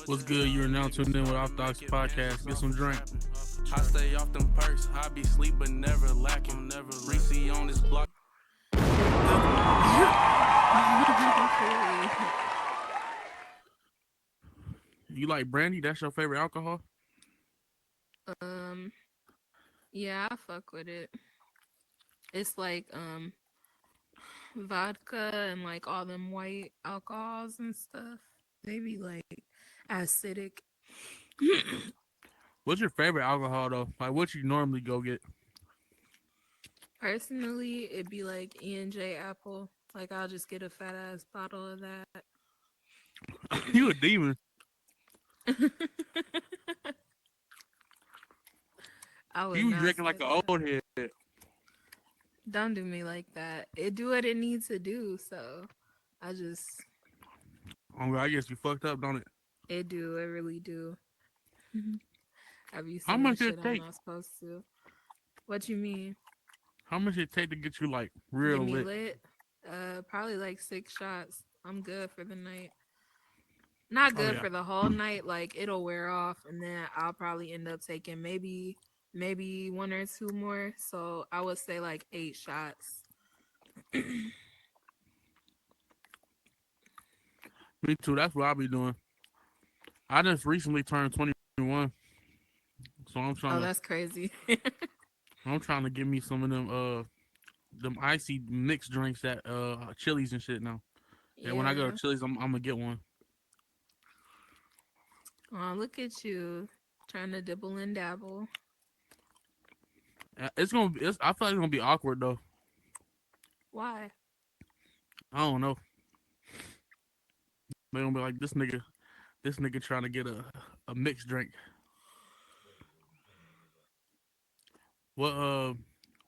What's good? You're now tuned in with Off Docs Podcast. Get some drink. I stay off them perks. I be sleep but never lacking. Reese on this block. You like brandy? That's your favorite alcohol? Um, yeah, I fuck with it. It's like vodka and like all them white alcohols and stuff. They be like acidic. What's your favorite alcohol though? Like what you normally go get? Personally, it'd be like E&J Apple. Like I'll just get a fat ass bottle of that. You a demon. I would You be not drinking say like an that. old head. Don't do me like that. It do what it needs to do. So I just Oh, I guess you fucked up, don't it? it do. It really do. I be How saying much it shit I'm take? not supposed to. What you mean? How much it take to get you like Get real me lit? lit? Probably like 6 shots. I'm good for the night. Not Oh good yeah. for the whole night. Like it'll wear off, and then I'll probably end up taking maybe one or two more. So I would say like 8 shots. Me too. That's what I be doing. I just recently turned 21, so Oh, that's crazy. I'm trying to give me some of them icy mixed drinks at Chili's and shit now. And when I go to Yeah. Chili's, I'm gonna get one. Oh, look at you trying to dibble and dabble. It's gonna. I feel like it's gonna be awkward though. Why? I don't know. They gonna be like this nigga. This nigga trying to get a mixed drink. What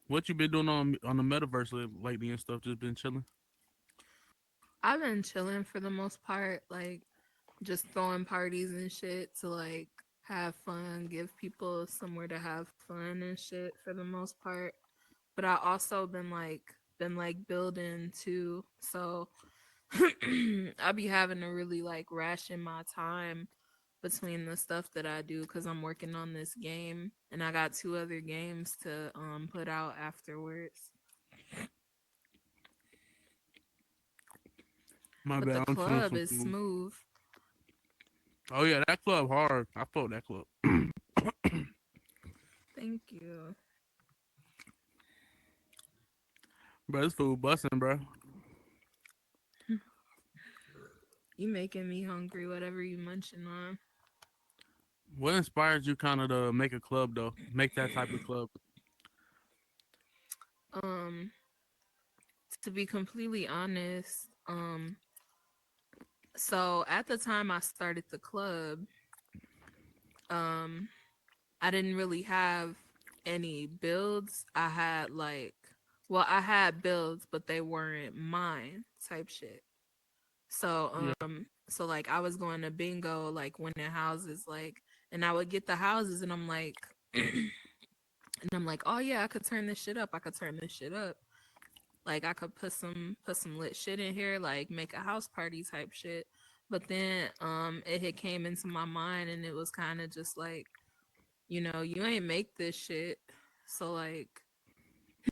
what you been doing on the metaverse lately and stuff? Just been chilling. I've been chilling for the most part, like just throwing parties and shit to like have fun, give people somewhere to have fun and shit for the most part. But I also been like building too. So I be having to really like ration my time between the stuff that I do because I'm working on this game and I got two other games to put out afterwards. My But the bad. I'm chilling club some is food. smooth. Oh yeah, that club hard. I fought that club. Thank you. Bro, this food busting, bro. You making me hungry, whatever you munching on. What inspires you kind of to make a club though? Make that type of club. Um, to be completely honest, so at the time I started the club, um, I didn't really have any builds. I had I had builds, but they weren't mine type shit. Yeah. So like I was going to bingo, like winning houses, like, and I would get the houses, and I'm like, oh yeah, I could turn this shit up. I could turn this shit up. Like I could put some lit shit in here, like make a house party type shit. But then it had came into my mind and it was kind of just like, you ain't make this shit. So like,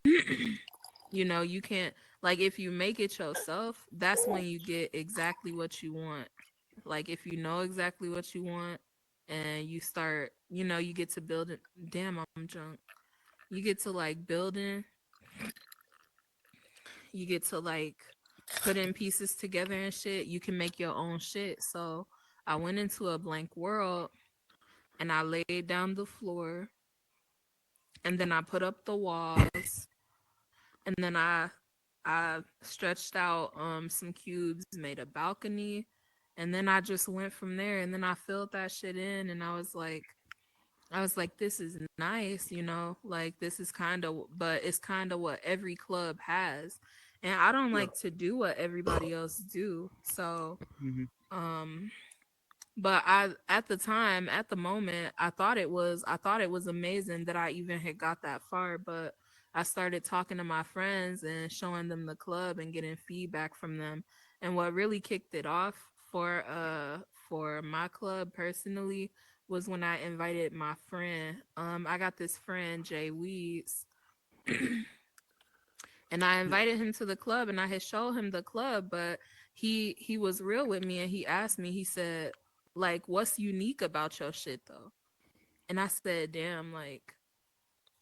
you can't, like, if you make it yourself, that's when you get exactly what you want. Like if you know exactly what you want and you start, you get to build it. Damn, I'm drunk. You get to like building, you get to like put in pieces together and shit. You can make your own shit. So I went into a blank world and I laid down the floor and then I put up the walls and then I stretched out some cubes, made a balcony, and then I just went from there and then I filled that shit in and I was like, this is nice, like this is kind of, but it's kind of what every club has. And I don't Yeah. like to do what everybody else do. So, Hmm. um, but at the time, at the moment, I thought it was amazing that I even had got that far. But I started talking to my friends and showing them the club and getting feedback from them. And what really kicked it off for my club personally was when I invited my friend. I got this friend Jay Weeds, and I Yeah, invited him to the club, and I had showed him the club, but he was real with me, and he asked me. He said, like, "What's unique about your shit, though?" And I said, "Damn, like."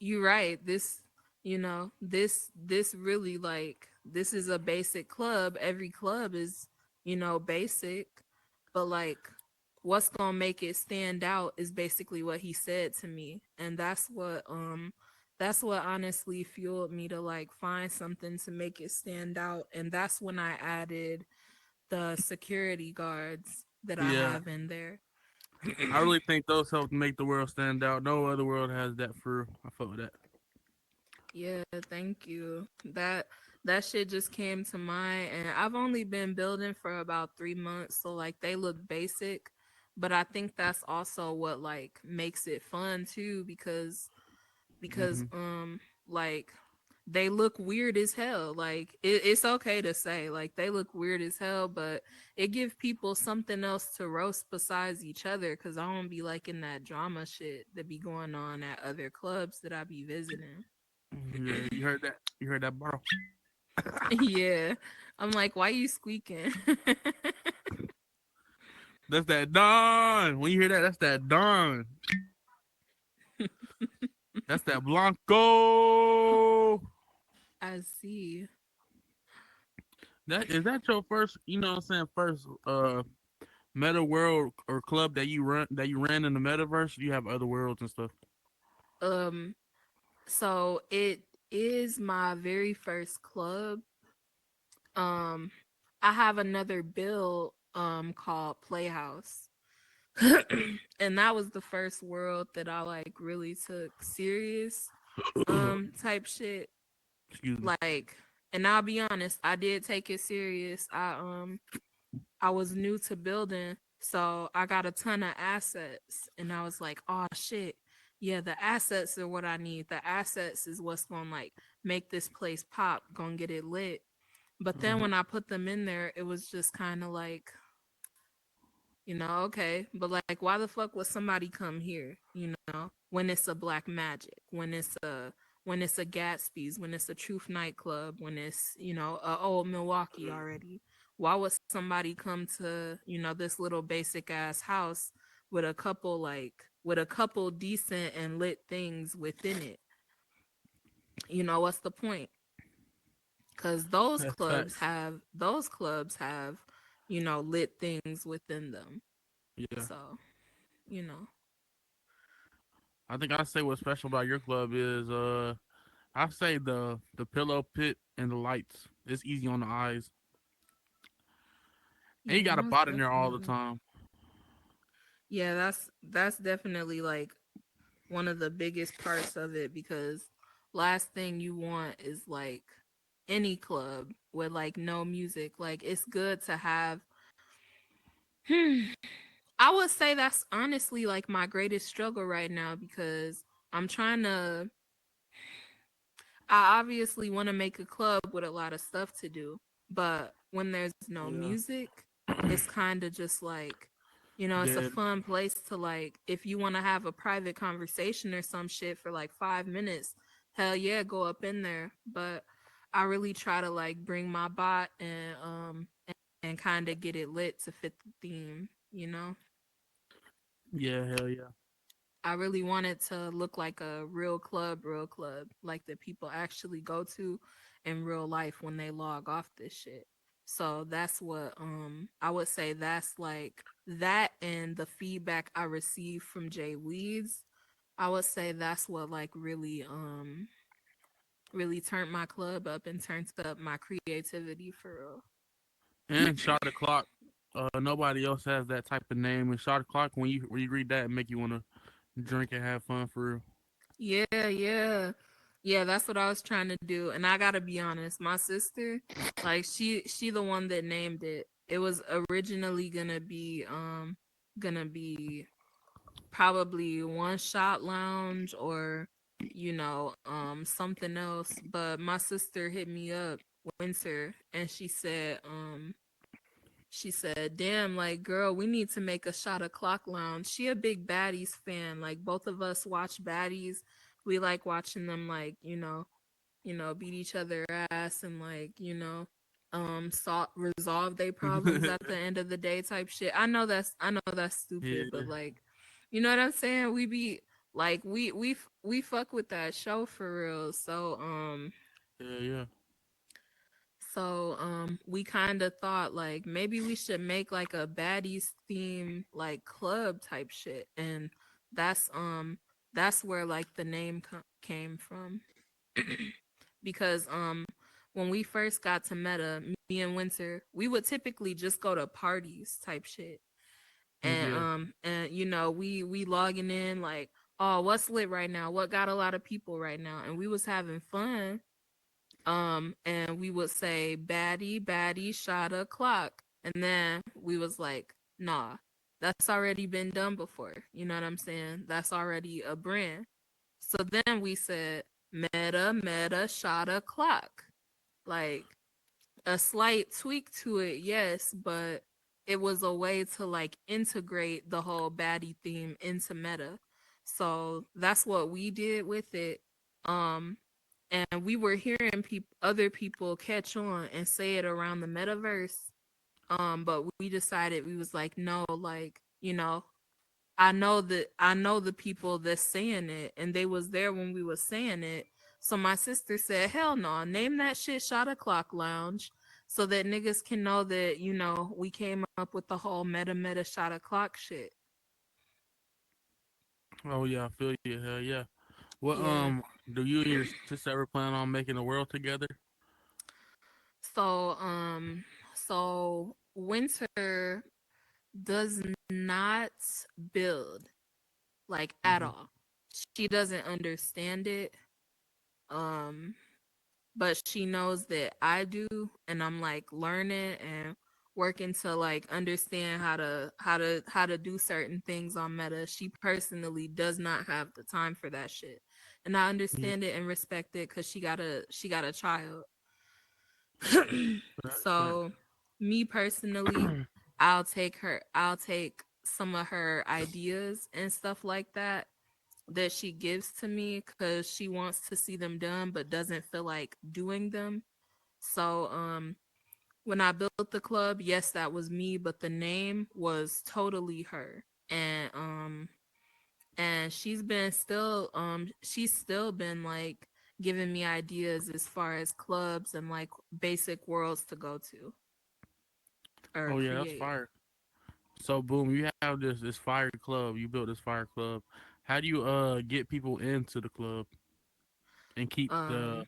You're right. This really, like, this is a basic club. Every club is, basic, but like what's gonna make it stand out is basically what he said to me. And that's what honestly fueled me to like find something to make it stand out. And that's when I added the security guards that I yeah. have in there. I really think those help make the world stand out. No other world has that for real. I fuck with that. Yeah, thank you. That shit just came to mind, and I've only been building for about 3 months, so like they look basic, but I think that's also what like makes it fun too, because Hmm. like they look weird as hell. Like it's okay to say like they look weird as hell, but it gives people something else to roast besides each other. Cause I don't be liking that drama shit that be going on at other clubs that I be visiting. Yeah, you heard that? You heard that, bro? Yeah. I'm like, why you squeaking? That's that Don. When you hear that, that's that Don. That's that Blanco. I see. That is that your first? You know what I'm saying? First, meta world or club that you ran in the metaverse. You have other worlds and stuff. Um, so it is my very first club. Um, I have another build called Playhouse. And that was the first world that I like really took serious type shit. Excuse me. Like, and I'll be honest, I did take it serious. I was new to building, so I got a ton of assets, and I was like, "Oh shit, yeah, the assets are what I need. The assets is what's gonna like make this place pop, gonna get it lit." But then Uh-huh. when I put them in there, it was just kind of like, okay, but like, why the fuck would somebody come here? When it's a Black Magic, when it's a Gatsby's, when it's a Truth nightclub, when it's a old Milwaukee already. Why would somebody come to this little basic ass house with a couple decent and lit things within it? What's the point? Because those That's clubs facts. have those clubs have lit things within them. Yeah. So you know. I think I say what's special about your club is I say the pillow pit and the lights. It's easy on the eyes. And you Yeah, got a most bot in there all the definitely. time. Yeah, that's definitely like one of the biggest parts of it, because last thing you want is like any club with like no music. Like it's good to have I would say that's honestly like my greatest struggle right now, because I'm trying to I obviously want to make a club with a lot of stuff to do, but when there's no Yeah. music, it's kind of just like, it's a Dead. fun place to like, if you want to have a private conversation or some shit for like 5 minutes, hell yeah, go up in there. But I really try to like bring my bot and kind of get it lit to fit the theme. Yeah, hell yeah. I really want it to look like a real club, like that people actually go to in real life when they log off this shit. So that's what I would say, that's like that, and the feedback I received from Jay Weeds. I would say that's what like really turned my club up and turned up my creativity for And shot o'clock. Nobody else has that type of name. And shot o'clock, when you read that, it make you wanna drink and have fun for real. real. Yeah. Yeah, that's what I was trying to do. And I gotta be honest, my sister, like she the one that named it. It was originally gonna be probably One Shot Lounge, or something else. But my sister hit me up winter, and she said She said, "Damn, like girl, we need to make a shot of Clock Lounge." She a big Baddies fan. Like both of us watch Baddies. We like watching them, like beat each other ass and like resolve their problems at the end of the day type shit. I know that's stupid, but Yeah, like, you know what I'm saying? We be like we fuck with that show for real. yeah, yeah. We kind of thought like maybe we should make like a Baddies theme like club type shit, and that's um that's where like the name came from. Because when we first got to Meta, me and Winter, we would typically just go to parties type shit. Yeah. And we logging in like, oh, what's lit right now? What got a lot of people right now? And we was having fun. And we would say baddie, baddie, shot a clock. And then we was like, nah, that's already been done before. You know what I'm saying? That's already a brand. So then we said meta, meta, shot a clock. Like a slight tweak to it, yes, but it was a way to like integrate the whole baddie theme into meta. So that's what we did with it. Um and we were hearing other people catch on and say it around the metaverse. But we decided, we was like, no, like, I know the people that's saying it, and they was there when we was saying it. So my sister said, "Hell no, name that shit Shot O'Clock Lounge, so that niggas can know that we came up with the whole meta Shot O'Clock shit." Oh yeah, I feel you. Hell yeah. What Yeah. do you and your sister ever plan on making the world together? So Winter does not build like at Hmm. all. She doesn't understand it. Um but she knows that I do, and I'm like learning and working to like understand how to do certain things on meta. She personally does not have the time for that shit, and I Yeah. understand it and respect it because she got a child. Facts, facts. So me personally, I'll take some of her ideas and stuff like that she gives to me because she wants to see them done but doesn't feel like doing them. So when I built the club, yes, that was me, but the name was totally her. And she's still been like giving me ideas as far as clubs and like basic worlds to go to or Oh yeah, that's create. fire. So boom, you have this fire club. You built this fire club. How do you get people into the club and Um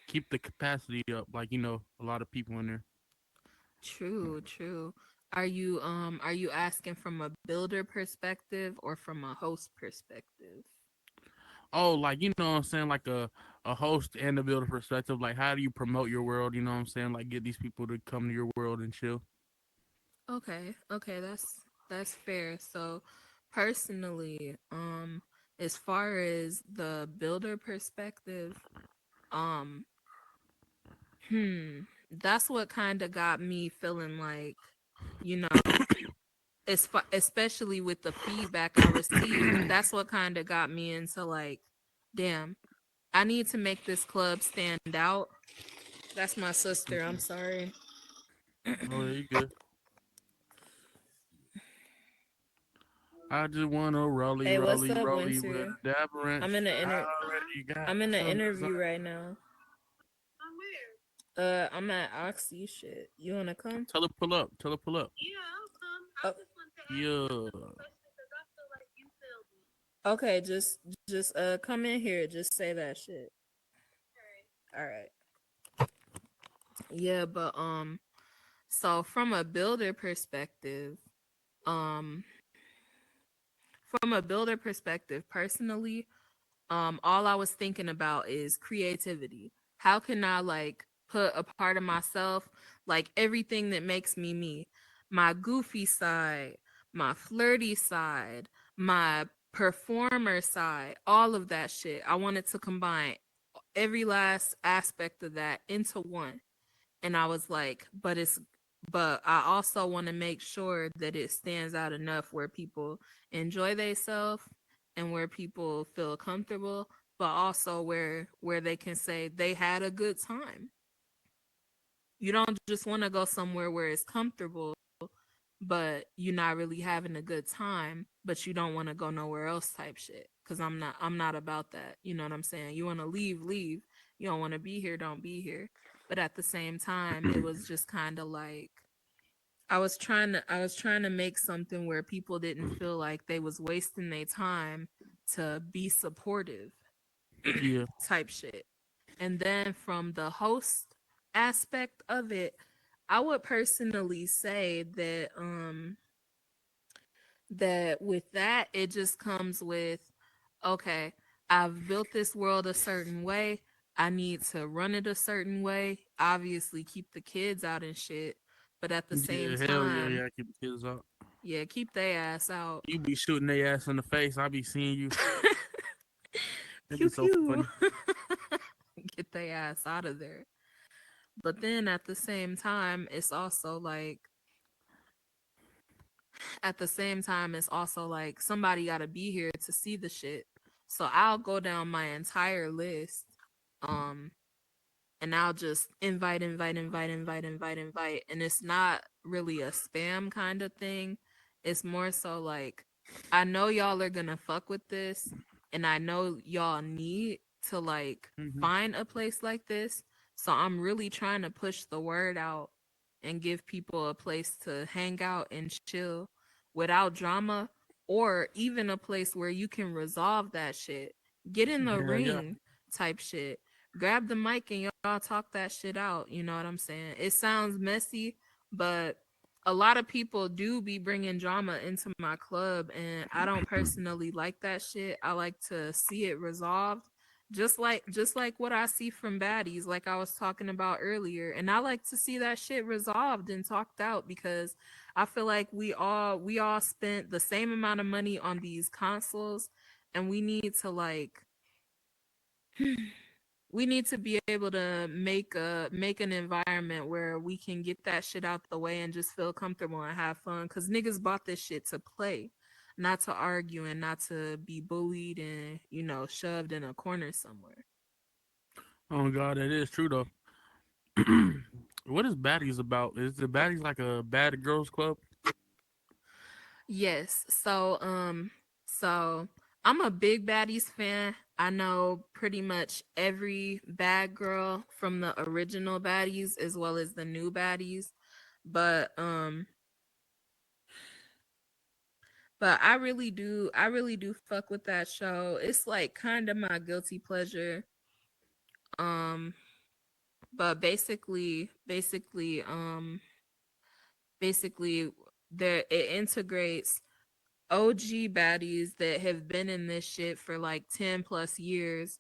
keep the capacity up? Like a lot of people in there. True, true. Are you asking from a builder perspective or from a host perspective? Oh, like what I'm saying, like a host and a builder perspective. Like how do you promote your world? You know what I'm saying? Like get these people to come to your world and chill. Okay, okay, that's fair. So personally, as far as the builder perspective, um, that's what kind of got me feeling like, you know, especially with the feedback I received, that's what kind of got me into like, damn, I need to make this club stand out. That's my sister. I'm sorry. Oh, yeah, you good. I just wanna rolly, Hey, what's rolly, up, rolly with Winter? a dab I'm wrench. in I an already got I'm in an some interview design. right now. I'm at Oxy shit. You wanna come? Tell her pull up. Tell her pull up. Oh, Yeah. okay, just come in here. Just say that shit. All right. Yeah, but so from a builder perspective, um, personally, all I was thinking about is creativity. How can I like put a part of myself, like everything that makes me me, my goofy side, my flirty side, my performer side, all of that shit. I wanted to combine every last aspect of that into one. And I was like, but I also want to make sure that it stands out enough where people enjoy themselves and where people feel comfortable, but also where they can say they had a good time. You don't just want to go somewhere where it's comfortable, but you're not really having a good time, but you don't want to go nowhere else type shit. Cause I'm not about that. You know what I'm saying? You want to leave, leave. You don't want to be here, don't be here. But at the same time, it was just kind of like I was trying to make something where people didn't feel like they was wasting their time to be supportive Yeah. type shit. And then from the host aspect of it, I would personally say that with that it just comes with, okay, I've built this world a certain way. I need to run it a certain way. Obviously keep the kids out and shit, but at the same Yeah, hell yeah, time, yeah. Keep the kids out. yeah, keep their ass out. You be shooting their ass in the face. I be seeing you. It'd be Pew so pew. funny. Get their ass out of there. But then at the same time, it's also like somebody got to be here to see the shit. So I'll go down my entire list. Um and I'll just invite. And it's not really a spam kind of thing. It's more so like, I know y'all are gonna fuck with this, and I know y'all need to like Hmm. find a place like this. So I'm really trying to push the word out and give people a place to hang out and chill without drama, or even a place where you can resolve that shit. Get in the Hell yeah. ring type shit, grab the mic and y'all talk that shit out. You know what I'm saying? It sounds messy, but a lot of people do be bringing drama into my club, and I don't personally like that shit. I like to see it resolved. Just like what I see from Baddies, like I was talking about earlier. And I like to see that shit resolved and talked out, because I feel like we all spent the same amount of money on these consoles, and we need to be able to make an environment where we can get that shit out the way and just feel comfortable and have fun. Cause niggas bought this shit to play, not to argue and not to be bullied and shoved in a corner somewhere. Oh God, that is true though. What is Baddies about? Is the Baddies like a bad girls club? Yes. So I'm a big Baddies fan. I know pretty much every bad girl from the original Baddies as well as the new Baddies. But I really do fuck with that show. It's like kind of my guilty pleasure. Um but basically there it integrates OG baddies that have been in this shit for like 10 plus years,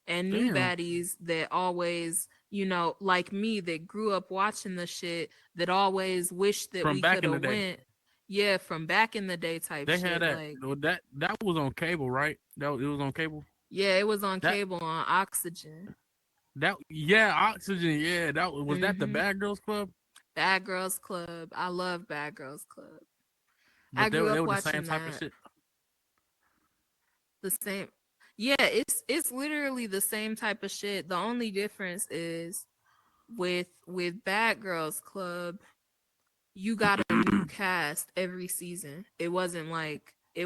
and new Damn, baddies that always, like me, that grew up watching the shit, that always wish that from we back could in the have day, went. Yeah, from back in the day type they had shit. that. Like, Well, that was on cable, right? It was on cable. yeah, it was on That cable on Oxygen. that yeah, Oxygen. Yeah, was that the Mm-hmm. Bad Girls Club. Bad Girls Club. I love Bad Girls Club. I But grew they up were the same watching type of that. shit. The same. Yeah, it's literally the same type of shit. The only difference is with Bad Girls Club, you got a new cast every season. It wasn't like a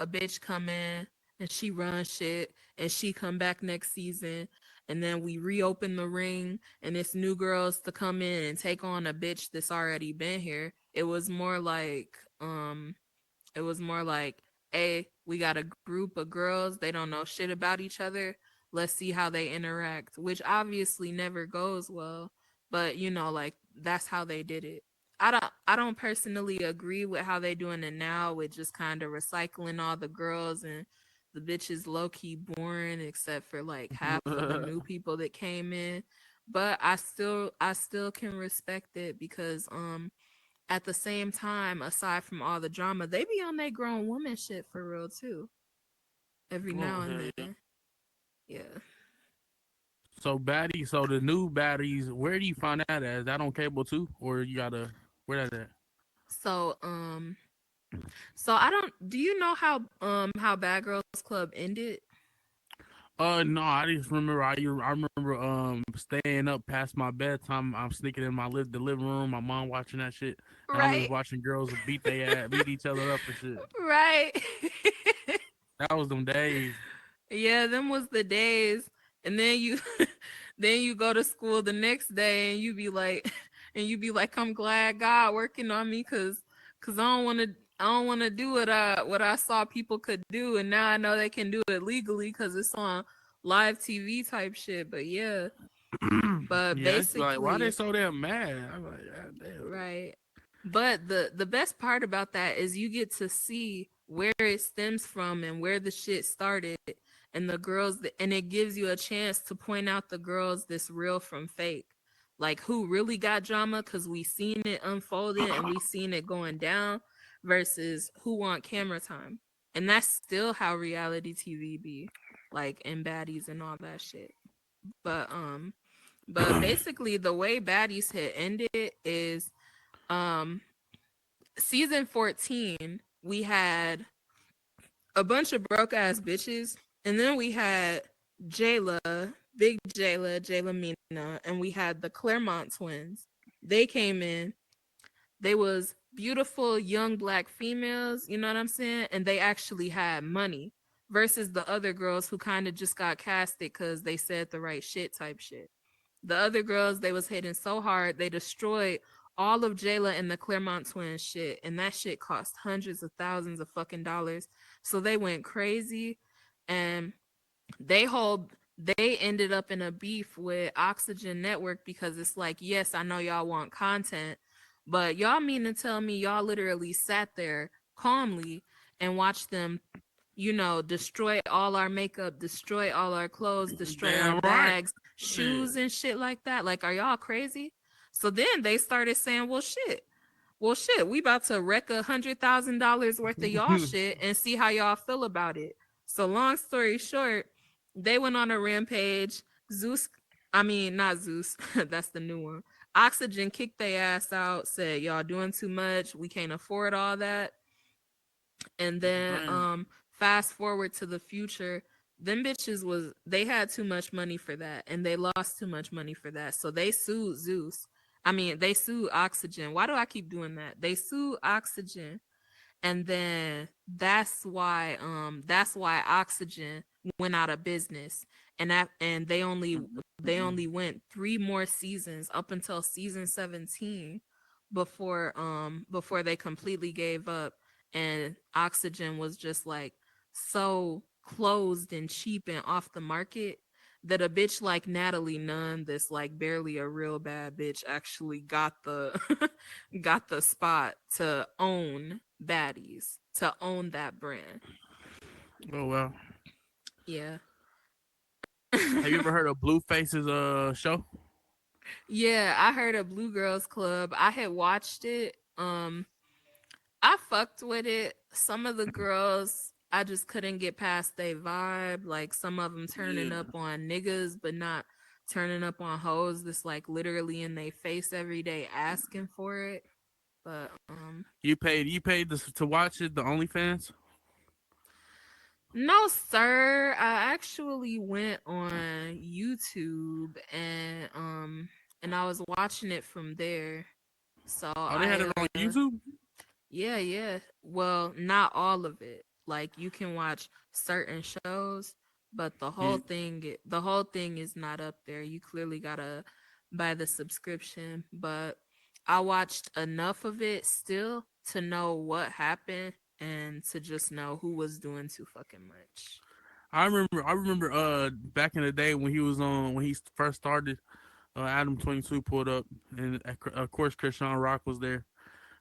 bitch come in and she run shit and she come back next season, and then we reopen the ring and it's new girls to come in and take on a bitch that's already been here. It was more like, hey, we got a group of girls. They don't know shit about each other. Let's see how they interact, which obviously never goes well. But like that's how they did it. I don't personally agree with how they doing it now, with just kind of recycling all the girls, and the bitches low key boring except for like half of the new people that came in. But I still can respect it, because at the same time, aside from all the drama, they be on their grown woman shit for real too. Every Oh now and hell yeah. then. Yeah. So Baddies, so the new Baddies, where do you find that at? Is that on cable too, or you gotta where that at? So so I don't. Do you know how Bad Girls Club ended? No, I just remember I remember staying up past my bedtime. I'm sneaking in the living room. My mom watching that shit, and I'm just Right, watching girls beat each other up and shit. right. That was them days. Yeah, them was the days. And then you then you go to school the next day and you be like and you be like, I'm glad God working on me cause I don't wanna do what I saw people could do, and now I know they can do it legally because it's on live TV type shit. But yeah. But Yeah, it's like why they basically, so damn mad? I'm like, God damn. right. But the best part about that is you get to see where it stems from and where the shit started, and the girls and it gives you a chance to point out the girls that's real from fake. Like who really got drama cuz we seen it unfolding and we seen it going down versus who want camera time. And that's still how reality TV be, like in Baddies and all that shit. But basically the way Baddies had ended is um season 14 we had a bunch of broke ass bitches, and then we had Jayla, big Jayla Mina, and we had the Claremont twins. They came in. They was beautiful young black females, you know what I'm saying? And they actually had money versus the other girls who kind of just got casted cuz they said the right shit type shit. The other girls, they was hitting so hard, they destroyed all of Jayla and the Claremont twins shit, and that shit cost hundreds of thousands of fucking dollars. So they went crazy, and they ended up in a beef with Oxygen Network because it's like, yes, I know y'all want content, but y'all mean to tell me y'all literally sat there calmly and watched them, destroy all our makeup, destroy all our clothes, destroy our Damn right. bags, Shit. shoes, and shit like that. Like, are y'all crazy? So then they started saying, well, shit, we about to wreck $100,000 worth of y'all shit and see how y'all feel about it. So long story short, they went on a rampage. Zeus, I mean, not Zeus, that's the new one. Oxygen kicked their ass out, said, y'all doing too much. We can't afford all that. And then Damn. fast forward to the future, them bitches was they had too much money for that and they lost too much money for that. So they sued Zeus. I mean, they sued Oxygen. Why do I keep doing that? They sued Oxygen, and then that's why Oxygen went out of business, and they only went 3 more seasons up until season 17 before they completely gave up, and Oxygen was just like so closed and cheap and off the market that a bitch like Natalie Nunn, that's like barely a real bad bitch, actually got the got the spot to own Baddies, to own that brand. Oh well. Yeah. Have you ever heard of Blueface's show? Yeah, I heard of Blue Girls Club. I had watched it. I fucked with it. Some of the girls, I just couldn't get past their vibe. Like some of them turning Yeah. up on niggas, but not turning up on hoes that's like literally in their face every day asking for it. But You paid to watch it, the OnlyFans? no, sir. I actually went on YouTube and I was watching it from there. So Oh, they had it on YouTube? yeah, yeah. Well, not all of it. Like you can watch certain shows, but Yeah. the whole thing is not up there. You clearly got to buy the subscription, but I watched enough of it still to know what happened and to just know who was doing too fucking much. I remember back in the day when he was on when he first started, Adam 22 pulled up, and of course Krishan Rock was there,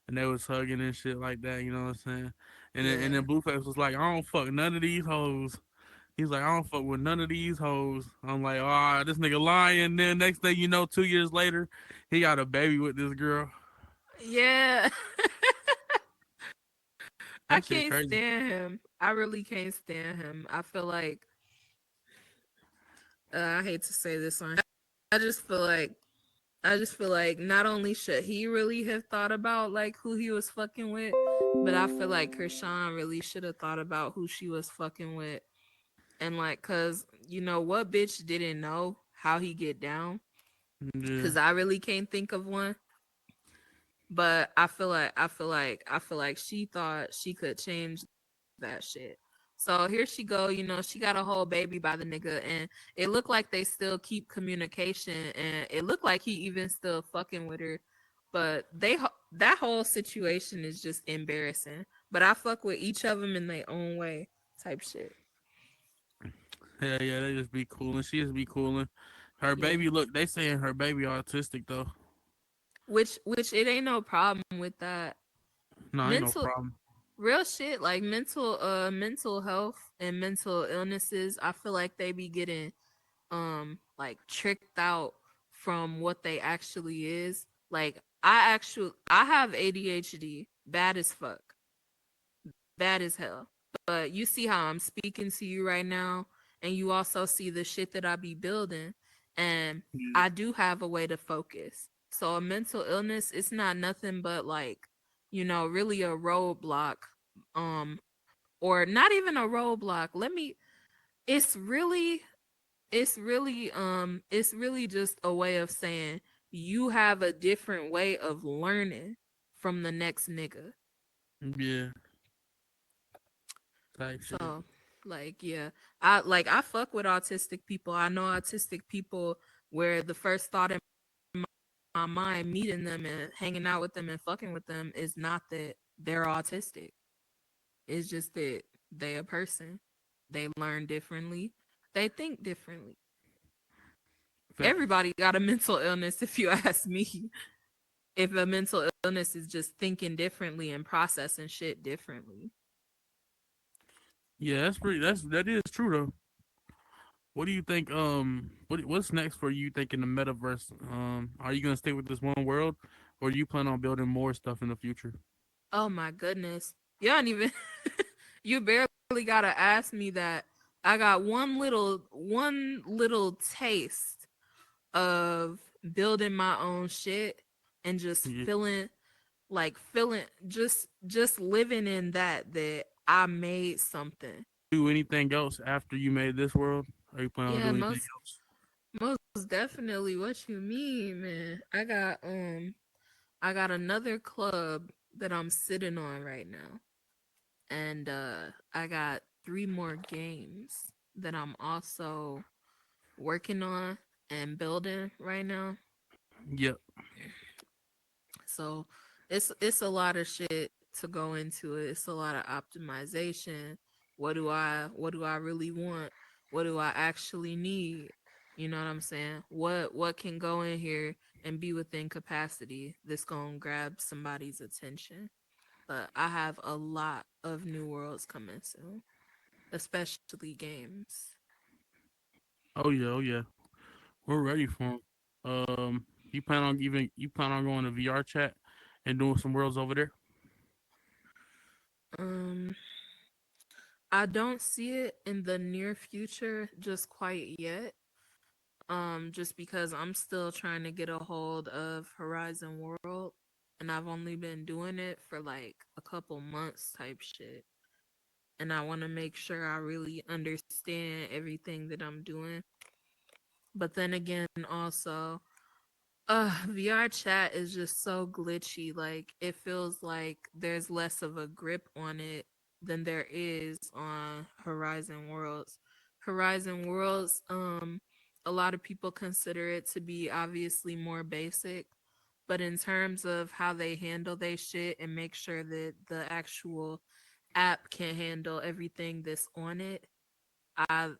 and they was hugging and shit like that. You know what I'm saying? And then Yeah. Blueface was like, I don't fuck none of these hoes. He's like, I don't fuck with none of these hoes. I'm like, ah, this nigga lying. Then next thing you know, 2 years later, he got a baby with this girl. Yeah. I That shit can't crazy. stand him. I really can't stand him. I feel like I hate to say this on. I just feel like not only should he really have thought about like who he was fucking with, but I feel like Krishan really should have thought about who she was fucking with. And like, cause you know what bitch didn't know how he get down? Yeah, Cause I really can't think of one. But I feel like she thought she could change that shit. So here she go, you know, she got a whole baby by the nigga, and it looked like they still keep communication, and it looked like he even still fucking with her. But that whole situation is just embarrassing. But I fuck with each of them in their own way, type shit. yeah. They just be cooling. She just be cooling. Her Yeah. baby, look, they saying her baby autistic though. Which it ain't no problem with that. No, ain't no Mental problem. real shit like mental health and mental illnesses, I feel like they be getting like tricked out from what they actually is. Like I have ADHD, bad as fuck, bad as hell. But you see how I'm speaking to you right now, and you also see the shit that I be building, and Yeah, I do have a way to focus. So a mental illness, it's not nothing but like, you know, really a roadblock, um, or not even a roadblock. It's really, it's really just a way of saying you have a different way of learning from the next nigga. yeah, type shit. So, like, yeah, I fuck with autistic people. I know autistic people where the first thought in my mind meeting them and hanging out with them and fucking with them is not that they're autistic. It's just that they a person. They learn differently. They think differently. Facts. Everybody got a mental illness, if you ask me. If a mental illness is just thinking differently and processing shit differently. Yeah, that is true though. What do you think? What's next for you? Think in the metaverse? Are you gonna stay with this one world, or do you plan on building more stuff in the future? Oh my goodness. You don't even you barely gotta ask me that. I got one little taste of building my own shit and just Yeah. feeling just living in that I made something. Do anything else after you made this world? Are you planning on Yeah, doing anything else? most definitely. What you mean, man? I got another club that I'm sitting on right now. And I got three more games that I'm also working on and building right now. Yep. So it's a lot of shit to go into it. It's a lot of optimization. What do I really want? What do I actually need? You know what I'm saying? What can go in here and be within capacity that's gonna grab somebody's attention. But I have a lot of new worlds coming soon, especially games. Oh yeah. Oh yeah. We're ready for 'em. You plan on going to VR chat and doing some worlds over there? Um, I don't see it in the near future just quite yet. Just because I'm still trying to get a hold of Horizon World, and I've only been doing it for like a couple months type shit. And I want to make sure I really understand everything that I'm doing. But then again, also, VR chat is just so glitchy. Like it feels like there's less of a grip on it than there is on Horizon Worlds. Horizon Worlds, a lot of people consider it to be obviously more basic, but in terms of how they handle their shit and make sure that the actual app can handle everything that's on it, I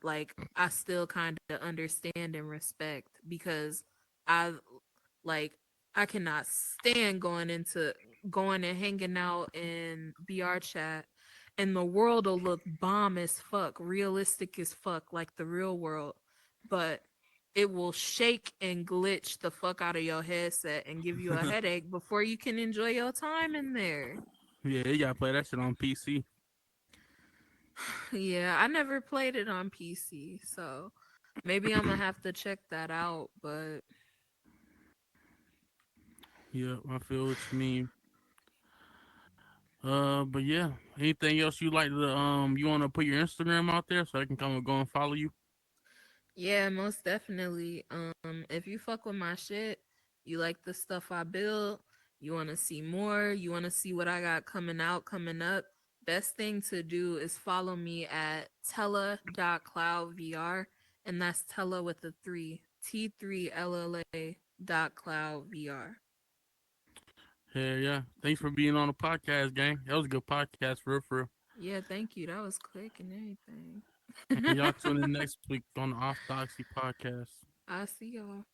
still kind of understand and respect because I like I cannot stand going and hanging out in BR chat and the world will look bomb as fuck, realistic as fuck like the real world, but it will shake and glitch the fuck out of your headset and give you a headache before you can enjoy your time in there. Yeah, you gotta play that shit on PC. Yeah, I never played it on PC, so Maybe I'm gonna have to check that out, but Yeah, I feel what you mean. But yeah, anything else you like to you want to put your Instagram out there so I can come and go and follow you? yeah, most definitely. If you fuck with my shit, you like the stuff I build, you want to see more, you want to see what I got coming out, coming up. Best thing to do is follow me at T3lla.cloudvr, and that's Tella with a three, T3lla dot cloud VR. Yeah, yeah. Thanks for being on the podcast, gang. That was a good podcast for real, for real. Yeah, thank you. That was quick and And everything. y'all tune in next week on the Orthodoxy podcast. I'll see y'all.